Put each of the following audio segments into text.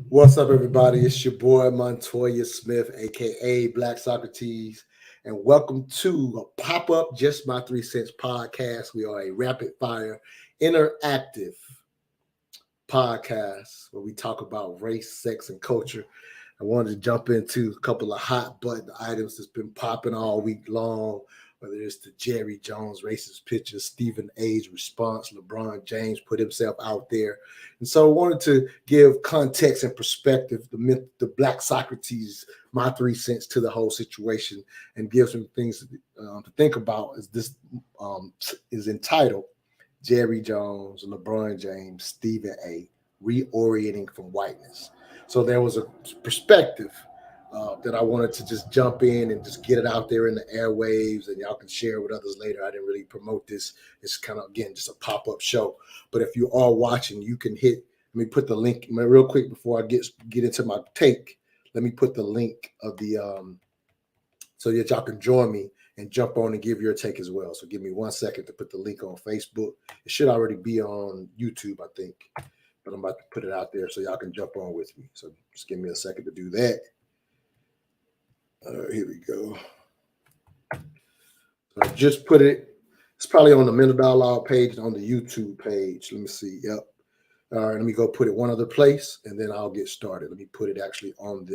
What's up, everybody? It's your boy Montoya Smith, aka Black Socrates, and welcome to a pop-up Just My 3 Cents podcast. We are a rapid-fire, interactive podcast where we talk about race, sex, and culture. I wanted to jump into a couple of hot button items that's been popping all week long, whether it's the Jerry Jones racist picture, Stephen A's response, LeBron James put himself out there. And so I wanted to give context and perspective, the Black Socrates, my 3 cents to the whole situation, and give some things to think about as this is entitled Jerry Jones, LeBron James, Stephen A. Re-Orienting from Whiteness. So there was a perspective that I wanted to just jump in and just get it out there in the airwaves, and y'all can share with others later. I didn't really promote this. It's kind of, again, just a pop-up show. But if you are watching, you can hit, let me put the link real quick before I get into my take. Let me put the link of the so that y'all can join me and jump on and give your take as well. So give me 1 second to put the link on Facebook. It should already be on YouTube, I think, but I'm about to put it out there so y'all can jump on with me. So just give me a second to do that. Here we go. So I just put it. It's probably on the Mental Dialogue page and on the YouTube page. Let me see. Yep. All right, let me go put it one other place, and then I'll get started. Let me put it actually on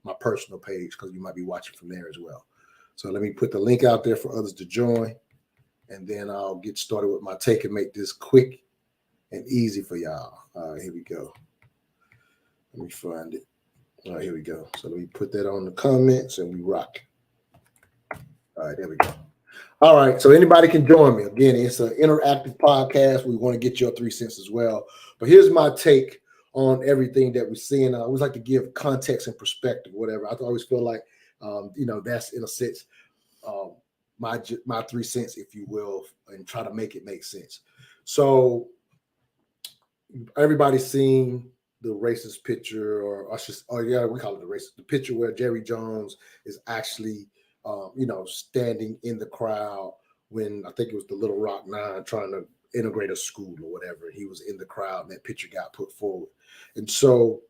my personal page, because you might be watching from there as well. So let me put the link out there for others to join, and then I'll get started with my take and make this quick and easy for y'all. All right, here we go. Let me find it. All right, here we go. So let me put that on the comments, and we rock. All right, there we go. All right, so anybody can join me. Again, it's an interactive podcast. We want to get your 3 cents as well. But here's my take on everything that we're seeing. I always like to give context and perspective, whatever. I always feel like, that's in a sense my 3 cents, if you will, and try to make it make sense. So everybody's seen the racist picture, we call it the racist, the picture where Jerry Jones is actually standing in the crowd when I think it was the Little Rock Nine trying to integrate a school or whatever. He was in the crowd and that picture got put forward. And so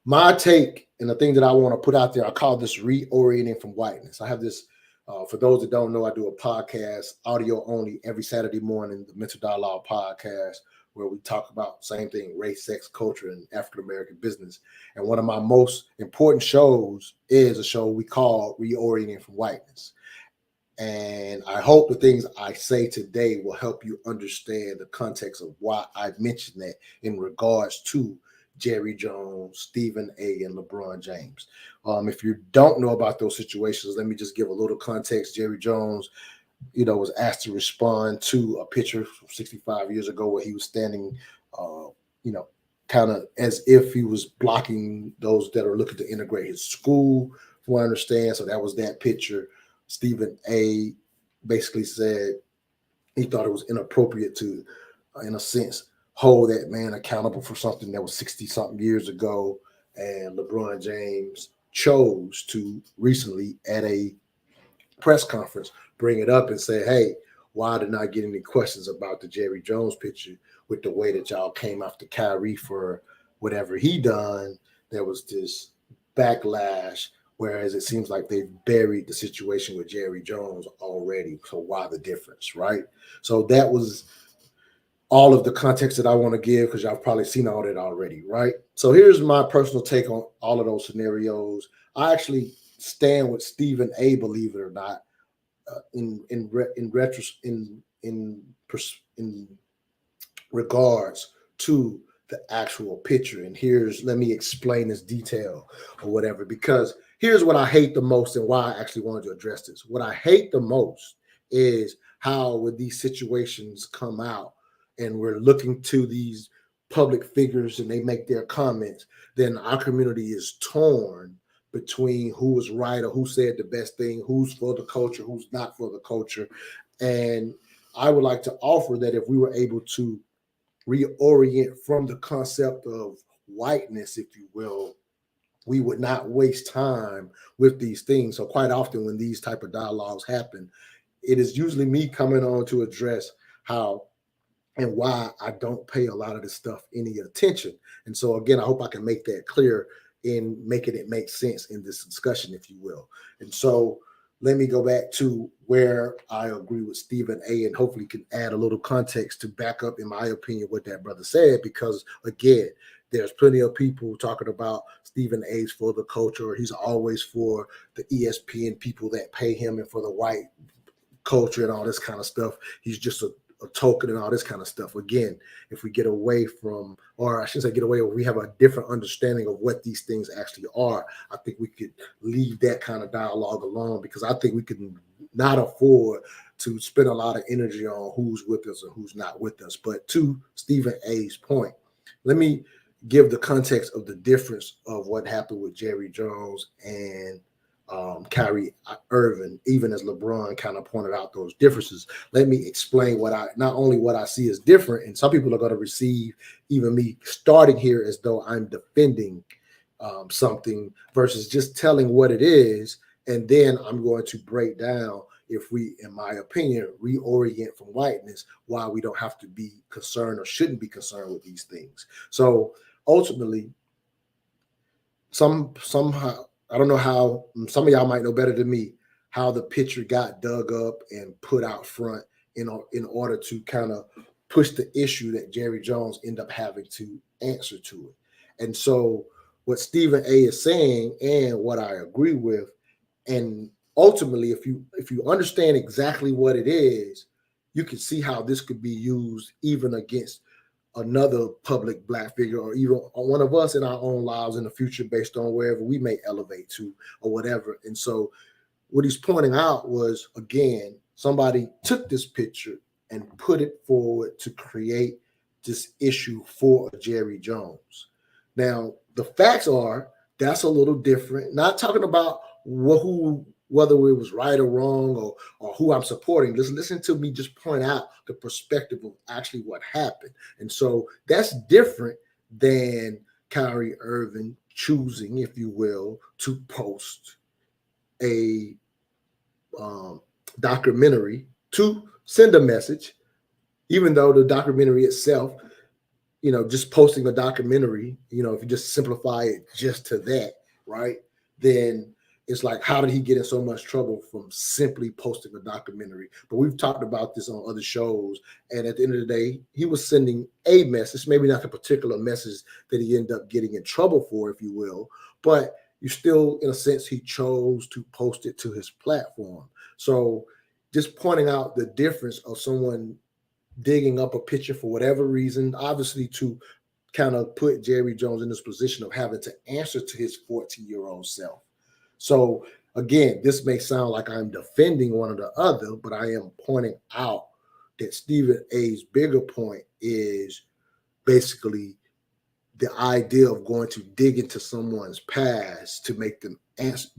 my take and the thing that I want to put out there, I call this reorienting from whiteness. I have this, for those that don't know, I do a podcast, audio only, every Saturday morning, the Mental Dialogue podcast, where we talk about same thing, race, sex, culture, and African-American business. And one of my most important shows is a show we call Re-Orienting from Whiteness. And I hope the things I say today will help you understand the context of why I mentioned that in regards to Jerry Jones, Stephen A, and LeBron James. If you don't know about those situations, let me just give a little context. Jerry Jones, was asked to respond to a picture from 65 years ago where he was standing, kind of as if he was blocking those that are looking to integrate his school, from what I understand. So that was that picture. Stephen A basically said he thought it was inappropriate to, in a sense, hold that man accountable for something that was 60-something years ago. And LeBron James chose to recently, at a press conference, bring it up and say, hey, why did not get any questions about the Jerry Jones picture with the way that y'all came after Kyrie for whatever he done? There was this backlash, whereas it seems like they've buried the situation with Jerry Jones already. So why the difference, right? So that was all of the context that I want to give, because y'all probably seen all that already, right? So here's my personal take on all of those scenarios. I actually stand with Stephen A, believe it or not, in regards to the actual picture. And let me explain this detail or whatever, because here's what I hate the most and why I actually wanted to address this. What I hate the most is how, when these situations come out and we're looking to these public figures and they make their comments, then our community is torn between who was right or who said the best thing, who's for the culture, who's not for the culture. And I would like to offer that if we were able to reorient from the concept of whiteness, if you will, we would not waste time with these things. So quite often when these type of dialogues happen, it is usually me coming on to address how and why I don't pay a lot of this stuff any attention. And so again, I hope I can make that clear in making it make sense in this discussion, if you will. And so let me go back to where I agree with Stephen A. and hopefully can add a little context to back up, in my opinion, what that brother said. Because again, there's plenty of people talking about Stephen A's for the culture, or he's always for the ESPN people that pay him and for the white culture and all this kind of stuff. He's just a token and all this kind of stuff. Again, if we get away from, or I shouldn't say get away, if we have a different understanding of what these things actually are, I think we could leave that kind of dialogue alone, because I think we can not afford to spend a lot of energy on who's with us and who's not with us. But to Stephen A's point, let me give the context of the difference of what happened with Jerry Jones and Kyrie Irving, even as LeBron kind of pointed out those differences. Let me explain not only what I see as different, and some people are going to receive even me starting here as though I'm defending something versus just telling what it is. And then I'm going to break down, if we, in my opinion, reorient from whiteness, why we don't have to be concerned or shouldn't be concerned with these things. So ultimately, somehow, I don't know how, some of y'all might know better than me, how the picture got dug up and put out front in order to kind of push the issue that Jerry Jones ended up having to answer to it. And so what Stephen A is saying, and what I agree with, and ultimately, if you understand exactly what it is, you can see how this could be used even against another public black figure, or even one of us in our own lives in the future, based on wherever we may elevate to or whatever. And so what he's pointing out was, again, somebody took this picture and put it forward to create this issue for Jerry Jones. Now, the facts are that's a little different. Not talking about whether it was right or wrong, or who I'm supporting. Listen to me just point out the perspective of actually what happened. And so that's different than Kyrie Irving choosing, if you will, to post a documentary to send a message, even though the documentary itself, just posting a documentary, if you just simplify it just to that, right? Then it's like, how did he get in so much trouble from simply posting a documentary? But we've talked about this on other shows. And at the end of the day, he was sending a message, maybe not the particular message that he ended up getting in trouble for, if you will, but you still, in a sense, he chose to post it to his platform. So just pointing out the difference of someone digging up a picture for whatever reason, obviously to kind of put Jerry Jones in this position of having to answer to his 14-year-old self. So again, this may sound like I'm defending one or the other, but I am pointing out that Stephen A's bigger point is basically the idea of going to dig into someone's past to make them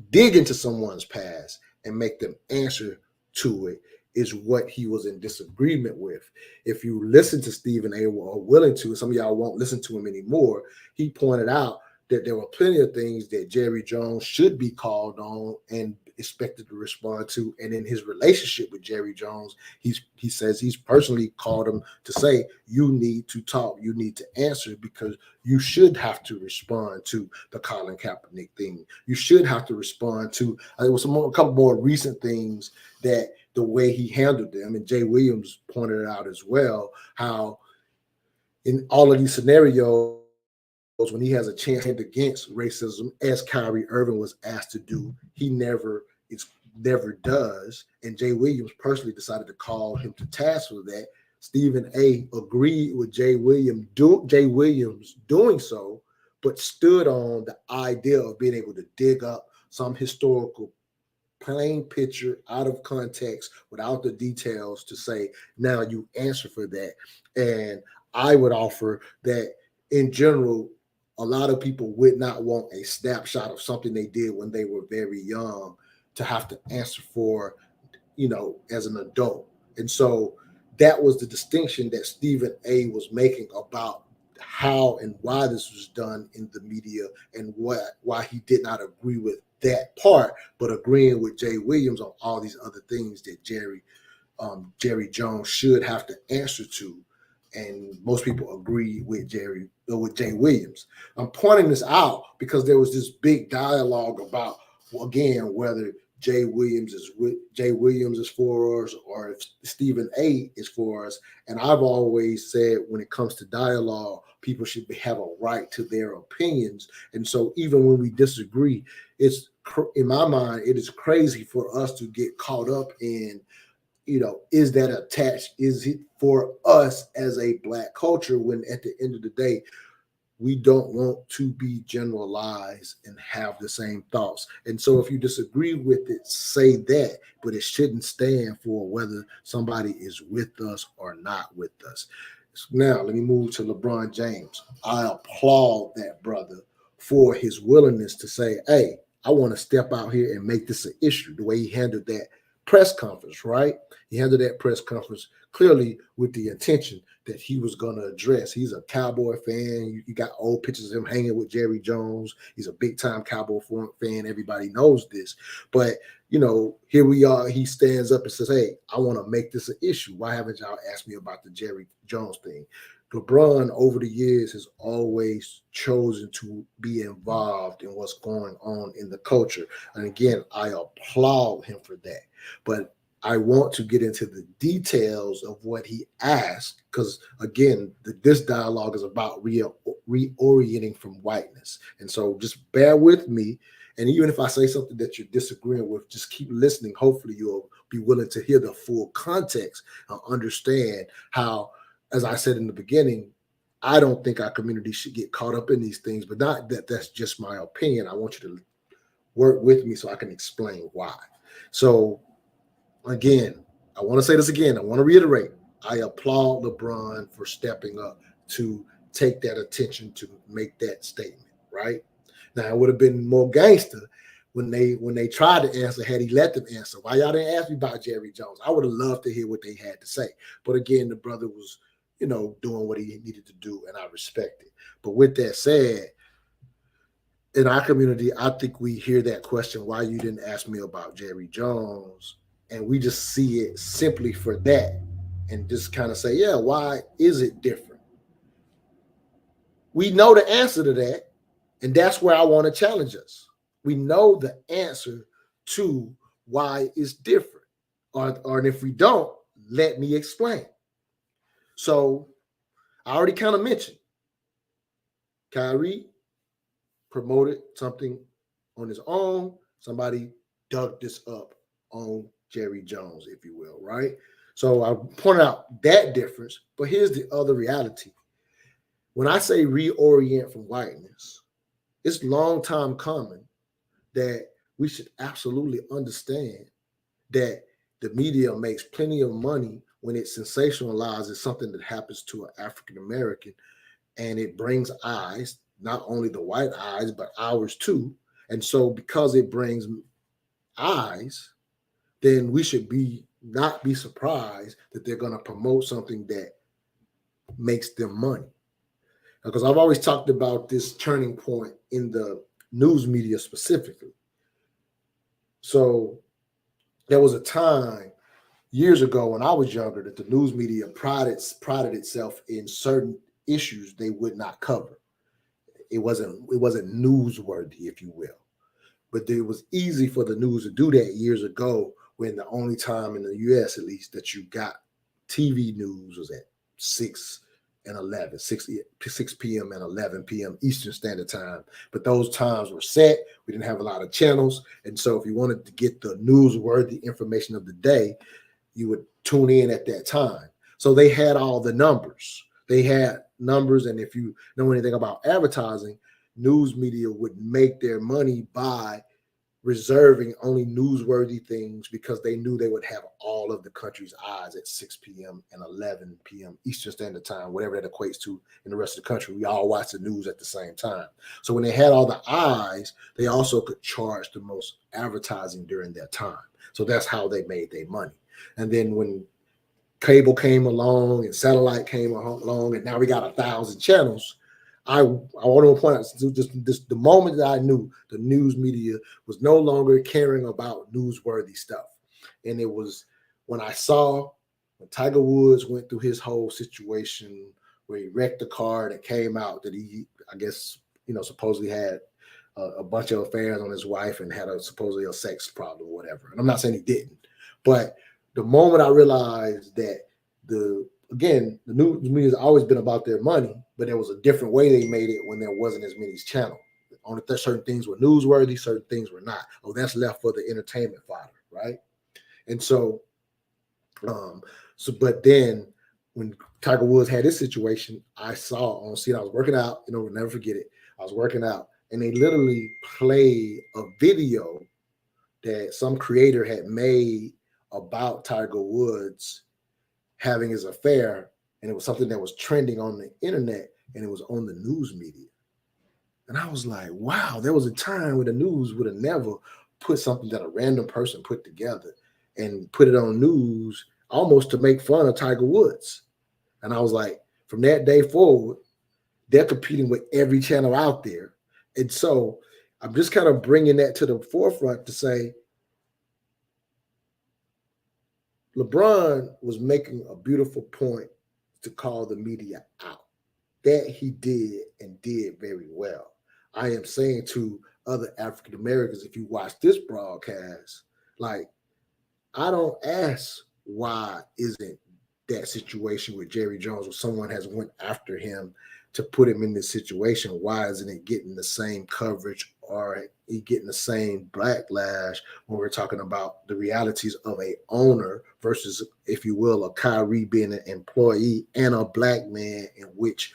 dig into someone's past and make them answer to it is what he was in disagreement with. If you listen to Stephen A, or willing to, some of y'all won't listen to him anymore, he pointed out that there were plenty of things that Jerry Jones should be called on and expected to respond to. And in his relationship with Jerry Jones, he says he's personally called him to say, you need to talk, you need to answer, because you should have to respond to the Colin Kaepernick thing. You should have to respond to, there was a couple more recent things that the way he handled them, and Jay Williams pointed it out as well, how in all of these scenarios, when he has a chance against racism, as Kyrie Irving was asked to do, he never does. And Jay Williams personally decided to call him to task for that. Stephen A agreed with Jay Williams doing so, but stood on the idea of being able to dig up some historical plain picture out of context without the details to say, now you answer for that. And I would offer that in general, a lot of people would not want a snapshot of something they did when they were very young to have to answer for, as an adult. And so that was the distinction that Stephen A was making about how and why this was done in the media, and why he did not agree with that part, but agreeing with Jay Williams on all these other things that Jerry Jones should have to answer to. and most people agree with Jay Williams. I'm pointing this out because there was this big dialogue about, again, whether Jay Williams is for us or if Stephen A is for us. And I've always said when it comes to dialogue, people should have a right to their opinions. And so even when we disagree, it's, in my mind, it is crazy for us to get caught up in, is that attached? Is it for us as a Black culture, when at the end of the day, we don't want to be generalized and have the same thoughts. And so if you disagree with it, say that, but it shouldn't stand for whether somebody is with us or not with us. Now, let me move to LeBron James. I applaud that brother for his willingness to say, hey, I want to step out here and make this an issue, the way he handled that press conference, right? He handled that press conference clearly with the intention that he was going to address. He's a Cowboy fan. You got old pictures of him hanging with Jerry Jones. He's a big-time Cowboy fan. Everybody knows this. But, here we are. He stands up and says, hey, I want to make this an issue. Why haven't y'all asked me about the Jerry Jones thing? LeBron, over the years, has always chosen to be involved in what's going on in the culture. And again, I applaud him for that. But I want to get into the details of what he asked, because, again, this dialogue is about reorienting from whiteness. And so just bear with me. And even if I say something that you're disagreeing with, just keep listening. Hopefully you'll be willing to hear the full context and understand how, as I said in the beginning, I don't think our community should get caught up in these things, but not that that's just my opinion. I want you to work with me so I can explain why. So again, I want to say this again. I want to reiterate. I applaud LeBron for stepping up to take that attention to make that statement, right? Now, it would have been more gangster when they tried to answer, had he let them answer. Why y'all didn't ask me about Jerry Jones? I would have loved to hear what they had to say. But again, the brother was, doing what he needed to do, and I respect it. But with that said, in our community, I think we hear that question, why you didn't ask me about Jerry Jones? And we just see it simply for that and just kind of say, yeah, why is it different? We know the answer to that, and that's where I want to challenge us. We know the answer to why it's different. Or if we don't, let me explain. So I already kind of mentioned Kyrie promoted something on his own. Somebody dug this up on Jerry Jones, if you will, right? So I pointed out that difference, but here's the other reality. When I say reorient from whiteness, it's long time coming that we should absolutely understand that the media makes plenty of money when it sensationalizes something that happens to an African American, and it brings eyes, not only the white eyes, but ours too. And so because it brings eyes, then we should not be surprised that they're going to promote something that makes them money. Because I've always talked about this turning point in the news media specifically. So there was a time years ago when I was younger that the news media prided itself in certain issues they would not cover. It wasn't newsworthy, if you will. But it was easy for the news to do that years ago, when the only time in the U.S., at least, that you got TV news was at 6 p.m. and 11 p.m. Eastern Standard Time. But those times were set. We didn't have a lot of channels. And so if you wanted to get the newsworthy information of the day, you would tune in at that time. So they had all the numbers. They had numbers. And if you know anything about advertising, news media would make their money by reserving only newsworthy things, because they knew they would have all of the country's eyes at 6 p.m. and 11 p.m. Eastern Standard Time, whatever that equates to in the rest of the country. We all watch the news at the same time. So when they had all the eyes, they also could charge the most advertising during that time. So that's how they made their money. And then when cable came along and satellite came along, and now we got 1,000 channels, I want to point out just the moment that I knew the news media was no longer caring about newsworthy stuff. And it was when when Tiger Woods went through his whole situation where he wrecked the car that came out that he, I guess, supposedly had a bunch of affairs on his wife and had supposedly a sex problem or whatever. And I'm not saying he didn't, but the moment I realized that the news media has always been about their money, but there was a different way they made it when there wasn't as many channels. Only certain things were newsworthy, certain things were not. Oh, that's left for the entertainment fodder, right? And so, but then when Tiger Woods had this situation, I saw on scene, I was working out, we'll never forget it. I was working out, and they literally played a video that some creator had made about Tiger Woods having his affair, and it was something that was trending on the internet, and it was on the news media. And I was like, wow, there was a time when the news would have never put something that a random person put together and put it on news almost to make fun of Tiger Woods. And I was like, from that day forward, they're competing with every channel out there. And so I'm just kind of bringing that to the forefront to say, LeBron was making a beautiful point to call the media out. That he did and did very well. I am saying to other African Americans, if you watch this broadcast, like, I don't ask why isn't that situation with Jerry Jones, where someone has went after him to put him in this situation, why isn't it getting the same coverage or he getting the same backlash when we're talking about the realities of a owner versus, if you will, a Kyrie being an employee and a black man, in which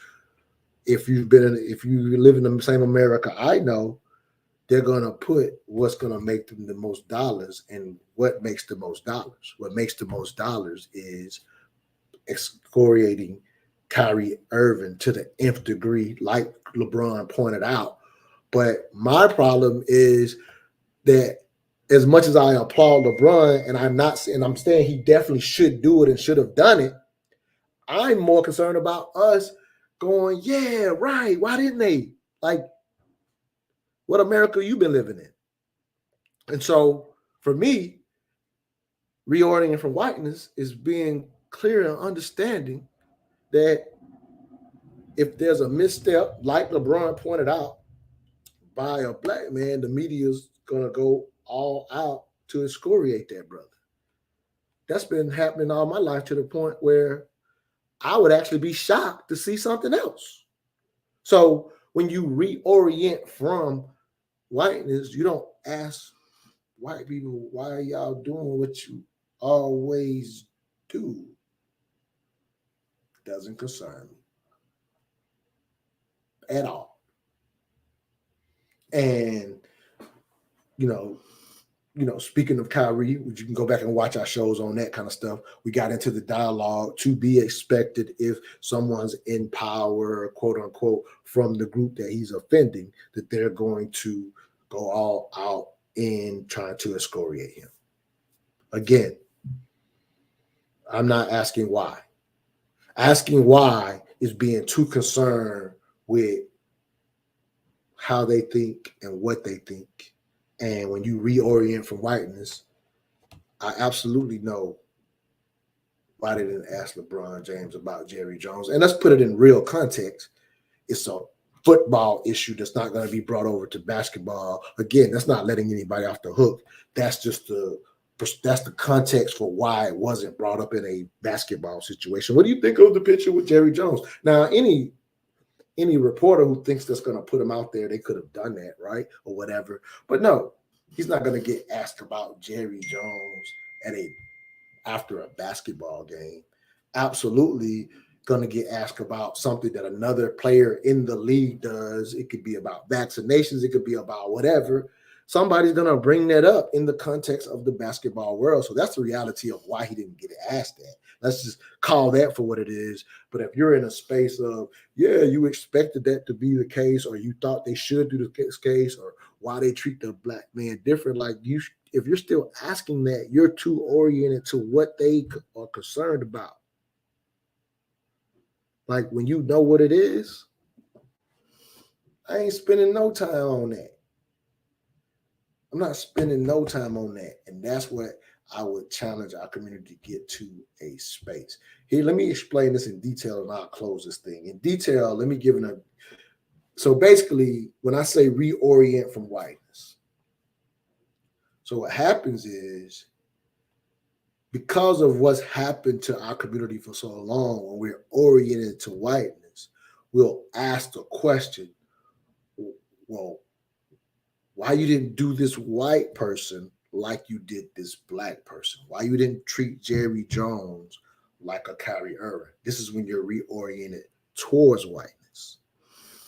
if you live in the same America I know, they're going to put what's going to make them the most dollars. And what makes the most dollars? What makes the most dollars is excoriating Kyrie Irving to the nth degree, like LeBron pointed out. But my problem is that as much as I applaud LeBron, and I'm saying he definitely should do it and should have done it, I'm more concerned about us going, yeah, right. Why didn't they? Like, what America you been living in? And so for me, Re-Orienting from Whiteness is being clear and understanding that if there's a misstep, like LeBron pointed out, by a black man, the media's going to go all out to excoriate that brother. That's been happening all my life to the point where I would actually be shocked to see something else. So when you reorient from whiteness, you don't ask white people, why are y'all doing what you always do? Doesn't concern me at all. And speaking of Kyrie, which you can go back and watch our shows on that kind of stuff, we got into the dialogue to be expected if someone's in power, quote unquote, from the group that he's offending, that they're going to go all out in trying to excoriate him. Again, I'm not asking why. Asking why is being too concerned with how they think and what they think. And when you reorient from whiteness, I absolutely know why they didn't ask LeBron James about Jerry Jones. And let's put it in real context. It's a football issue that's not going to be brought over to basketball. Again, that's not letting anybody off the hook. That's just that's the context for why it wasn't brought up in a basketball situation. What do you think of the picture with Jerry Jones? Now, any reporter who thinks that's going to put him out there, they could have done that, right? Or whatever. But no, he's not going to get asked about Jerry Jones after a basketball game. Absolutely going to get asked about something that another player in the league does. It could be about vaccinations. It could be about whatever. Somebody's going to bring that up in the context of the basketball world. So that's the reality of why he didn't get asked that. Let's just call that for what it is. But if you're in a space of, yeah, you expected that to be the case, or you thought they should do this case, or why they treat the black man different, like if you're still asking that, you're too oriented to what they are concerned about. Like, when you know what it is, I ain't spending no time on that. I'm not spending no time on that. And that's what I would challenge our community to get to a space. Here, let me explain this in detail and I'll close this thing. In detail, let me give it a. So basically, when I say reorient from whiteness, so what happens is because of what's happened to our community for so long, when we're oriented to whiteness, we'll ask the question, well, why you didn't do this white person like you did this black person? Why you didn't treat Jerry Jones like a Kyrie Irving? This is when you're reoriented towards whiteness.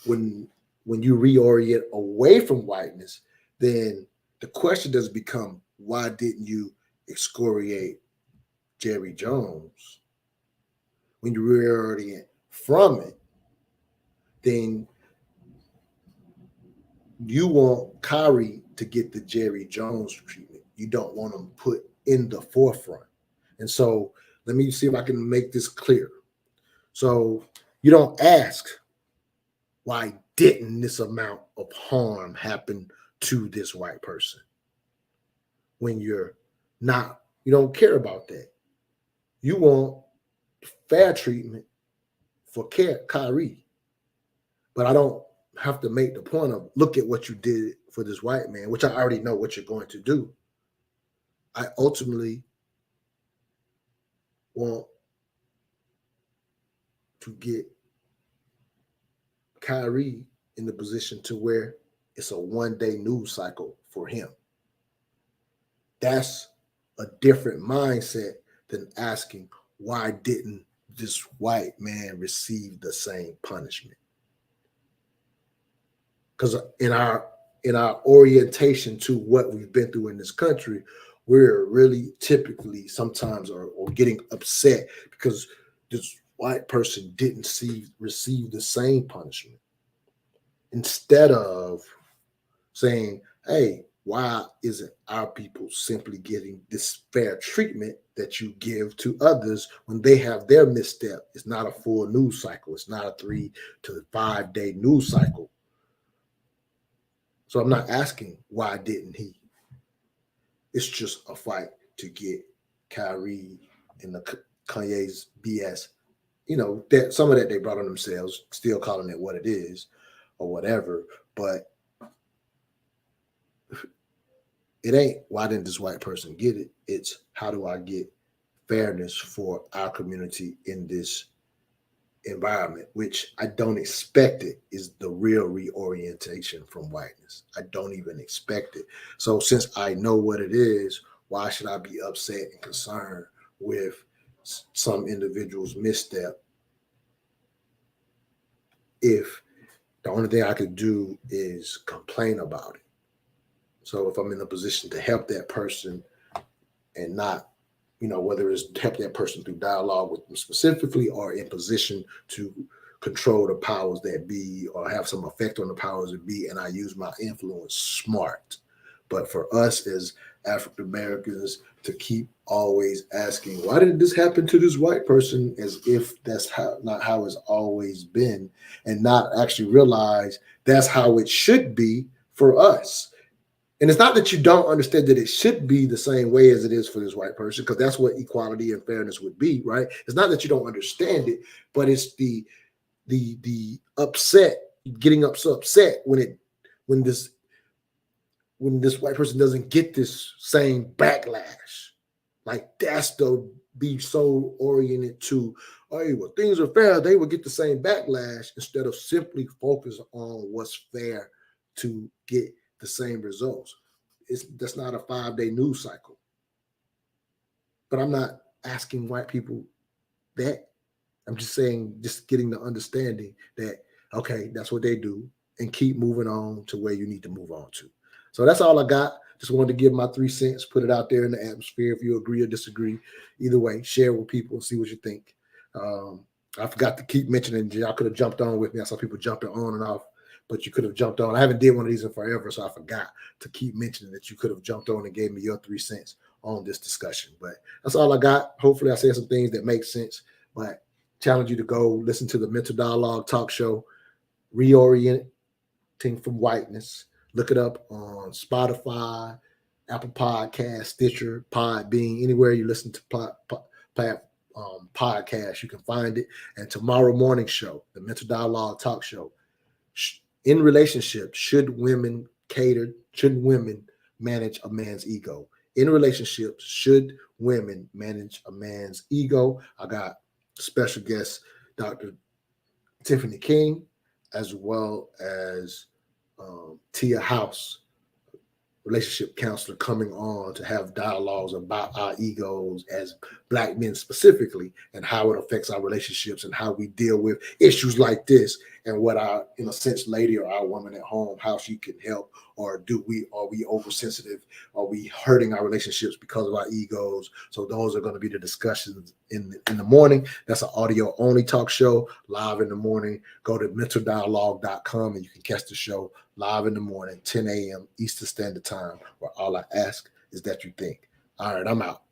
When you reorient away from whiteness, then the question does become, why didn't you excoriate Jerry Jones? When you reorient from it, then you want Kyrie to get the Jerry Jones treatment. You don't want him put in the forefront. And so let me see if I can make this clear. So you don't ask, why didn't this amount of harm happen to this white person? When you don't care about that. You want fair treatment for Kyrie. But I don't have to make the point of, look at what you did for this white man, which I already know what you're going to do. I ultimately want to get Kyrie in the position to where it's a one-day news cycle for him. That's a different mindset than asking, why didn't this white man receive the same punishment? Because in our orientation to what we've been through in this country, we're really typically sometimes or getting upset because this white person didn't receive the same punishment. Instead of saying, hey, why isn't our people simply getting this fair treatment that you give to others when they have their misstep? It's not a full news cycle. It's not a 3 to 5 day news cycle. So I'm not asking, why didn't he? It's just a fight to get Kyrie and the Kanye's BS. That some of that they brought on themselves, still calling it what it is or whatever. But it ain't, why didn't this white person get it? It's, how do I get fairness for our community in this environment, which I don't expect it is the real reorientation from whiteness. I don't even expect it. So since I know what it is, why should I be upset and concerned with some individual's misstep if the only thing I could do is complain about it? So if I'm in a position to help that person and not, whether it's help that person through dialogue with them specifically or in position to control the powers that be or have some effect on the powers that be, and I use my influence smart. But for us as African Americans to keep always asking, why did this happen to this white person, as if that's not how it's always been, and not actually realize that's how it should be for us. And it's not that you don't understand that it should be the same way as it is for this white person, because that's what equality and fairness would be, right? It's not that you don't understand it, but it's the upset, getting so upset when this white person doesn't get this same backlash. Like, that's the be so oriented to, hey, well, things are fair, they will get the same backlash, instead of simply focus on what's fair to get the same results. That's not a 5-day news cycle. But I'm not asking white people that. I'm just saying, just getting the understanding that, okay, that's what they do, and keep moving on to where you need to move on to. So that's all I got. Just wanted to give my 3 cents, put it out there in the atmosphere. If you agree or disagree, either way, share with people and see what you think. I forgot to keep mentioning, y'all could have jumped on with me. I saw people jumping on and off, but you could have jumped on. I haven't did one of these in forever, so I forgot to keep mentioning that you could have jumped on and gave me your 3 cents on this discussion. But that's all I got. Hopefully I said some things that make sense, but challenge you to go listen to the Mental Dialogue talk show, Re-Orienting from Whiteness. Look it up on Spotify, Apple Podcast, Stitcher, Podbean, anywhere you listen to podcasts, you can find it. And tomorrow morning show, the Mental Dialogue Talk Show. In relationships, should women manage a man's ego? In relationships, should women manage a man's ego? I got special guest Dr. Tiffany King, as well as Tia House, relationship counselor, coming on to have dialogues about our egos as Black men specifically, and how it affects our relationships and how we deal with issues like this, and what our, in a sense, lady or our woman at home, how she can help, or are we oversensitive? Are we hurting our relationships because of our egos? So those are going to be the discussions in the morning. That's an audio only talk show, live in the morning. Go to mentaldialogue.com and you can catch the show live in the morning, 10 a.m. Eastern Standard Time, where all I ask is that you think. All right, I'm out.